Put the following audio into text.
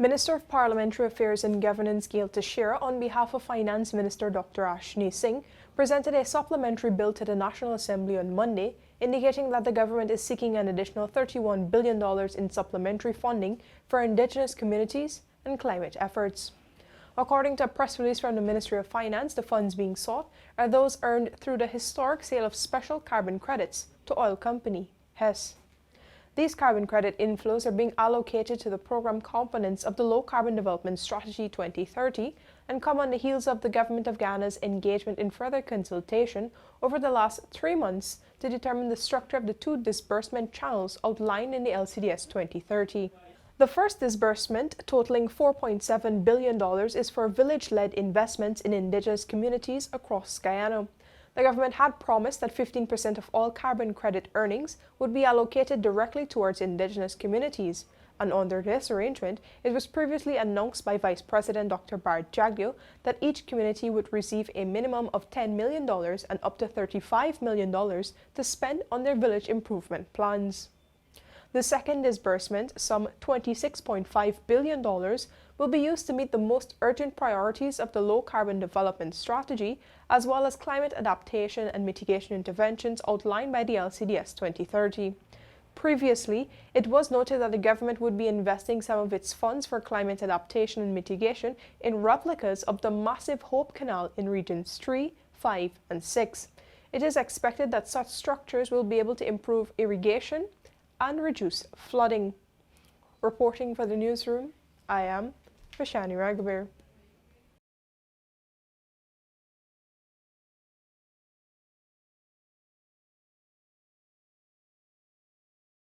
Minister of Parliamentary Affairs and Governance Gail Teixeira, on behalf of Finance Minister Dr. Ashni Singh, presented a supplementary bill to the National Assembly on Monday, indicating that the government is seeking an additional $31 billion in supplementary funding for Indigenous communities and climate efforts. According to a press release from the Ministry of Finance, the funds being sought are those earned through the historic sale of special carbon credits to oil company Hess. These carbon credit inflows are being allocated to the program components of the Low Carbon Development Strategy 2030 and come on the heels of the Government of Guyana's engagement in further consultation over the last 3 months to determine the structure of the 2 disbursement channels outlined in the LCDS 2030. The first disbursement, totaling $4.7 billion, is for village-led investments in Indigenous communities across Guyana. The government had promised that 15% of all carbon credit earnings would be allocated directly towards Indigenous communities, and under this arrangement, it was previously announced by Vice President Dr. Bart Jagdeo that each community would receive a minimum of $10 million and up to $35 million to spend on their village improvement plans. The second disbursement, some $26.5 billion, will be used to meet the most urgent priorities of the Low Carbon Development Strategy, as well as climate adaptation and mitigation interventions outlined by the LCDS 2030. Previously, it was noted that the government would be investing some of its funds for climate adaptation and mitigation in replicas of the massive Hope Canal in Regions 3, 5, and 6. It is expected that such structures will be able to improve irrigation and reduce flooding. Reporting for the newsroom, I am Vishani Raghavir.